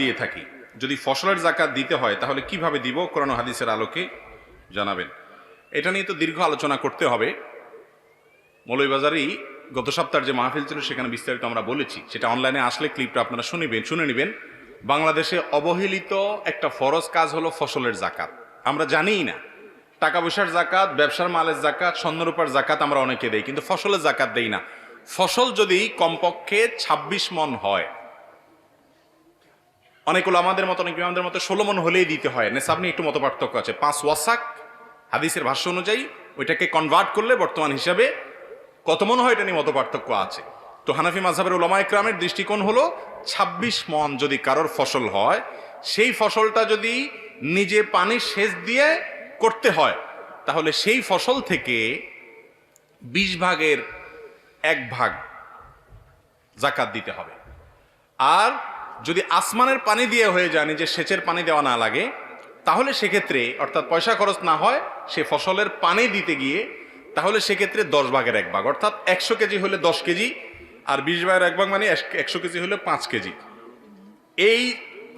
দিয়ে থাকি, যদি ফসলের জাকাত দিতে হয় তাহলে কিভাবে দিব, কোরআন ও হাদিসের আলোকে জানাবেন। এটা নিয়ে তো দীর্ঘ আলোচনা করতে হবে। মৌলভীবাজারেই গত সপ্তাহের যে মাহফিল ছিল সেখানে বিস্তারিত আমরা বলেছি, সেটা অনলাইনে আসলে ক্লিপটা আপনারা শুনে নেবেন। বাংলাদেশে অবহেলিত একটা ফরজ কাজ হলো ফসলের জাকাত। আমরা জানিই না, টাকা পয়সার জাকাত, ব্যবসার মালের জাকাত, স্বর্ণরূপার জাকাত আমরা অনেকে দেই, কিন্তু ফসলের জাকাত দেই না। ফসল যদি কমপক্ষে 26 মণ হয়, অনেকগুলো আমাদের মতো, অনেক ইমামদের মতো 16 মণ হলেই দিতে হয়। নেশাব নিয়ে একটু মত পার্থক্য আছে। 5 ওয়াসাক হাদিসের ভাষ্য অনুযায়ী ওইটাকে কনভার্ট করলে বর্তমান হিসাবে কত মণ হয় এটা নিয়ে মত পার্থক্য আছে। তো হানাফি মাযহাবের উলামা ইকরামের দৃষ্টিকোণ হলো 26 মণ যদি কারোর ফসল হয়, সেই ফসলটা যদি নিজে পানি সেচ দিয়ে করতে হয় তাহলে সেই ফসল থেকে 20 ভাগের 1 ভাগ জাকাত দিতে হবে। আর যদি আসমানের পানি দিয়ে হয়ে যায়, নিজে সেচের পানি দেওয়া না লাগে, তাহলে সেক্ষেত্রে অর্থাৎ পয়সা খরচ না হয় সে ফসলের পানি দিতে গিয়ে, তাহলে সেক্ষেত্রে 10 ভাগের 1 ভাগ, অর্থাৎ 100 কেজি হলে 10 কেজি, আর 20 ভাগের 1 ভাগ মানে 100 কেজি হলে 5 কেজি। এই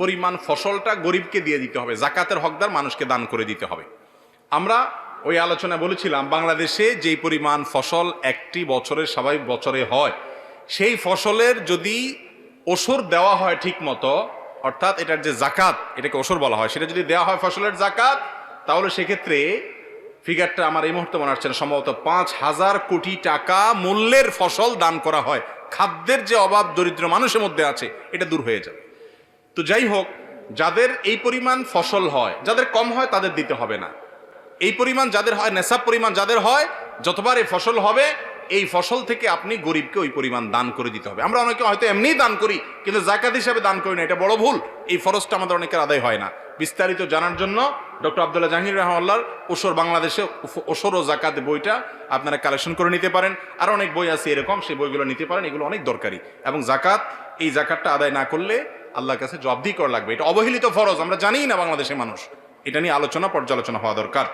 পরিমাণ ফসলটা গরিবকে দিয়ে দিতে হবে, জাকাতের হকদার মানুষকে দান করে দিতে হবে। আমরা ওই আলোচনা বলেছিলাম, বাংলাদেশে যেই পরিমাণ ফসল একটি বছরের স্বাভাবিক বছরে হয়, সেই ফসলের যদি ওসর দেওয়া হয় ঠিক মতো, অর্থাৎ এটার যে জাকাত, এটাকে ওসর বলা হয়, সেটা যদি দেওয়া হয় ফসলের জাকাত, তাহলে সেক্ষেত্রে ফিগারটা আমার এই মুহূর্তে মনে আসছে না, সম্ভবত 5,000 কোটি টাকা মূল্যের ফসল দান করা হয়। খাদ্যের যে অভাব দরিদ্র মানুষের মধ্যে আছে এটা দূর হয়ে যাবে। তো যাই হোক, যাদের এই পরিমাণ ফসল হয়, যাদের কম হয় তাদের দিতে হবে না। এই পরিমাণ যাদের হয়, নেশাব পরিমাণ যাদের হয়, যতবার এই ফসল হবে এই ফসল থেকে আপনি গরিবকে ওই পরিমাণ দান করে দিতে হবে। আমরা অনেকে হয়তো এমনিই দান করি, কিন্তু জাকাত হিসাবে দান করি না, এটা বড় ভুল। এই ফরজটা আমাদের অনেকের আদায় হয় না। বিস্তারিত জানার জন্য ডক্টর আব্দুল্লাহ জাহাঙ্গীর রাহমাহুল্লাহর ওসর বাংলাদেশে ওসর ও জাকাত বইটা আপনারা কালেকশন করে নিতে পারেন। আর অনেক বই আছে এরকম, সেই বইগুলো নিতে পারেন, এগুলো অনেক দরকারি। এবং জাকাত, এই জাকাতটা আদায় না করলে আল্লাহর কাছে জবাবদিহি করা লাগবে। এটা অবহেলিত ফরজ, আমরা জানিই না বাংলাদেশের মানুষ। এটা নিয়ে আলোচনা পর্যালোচনা হওয়া দরকার।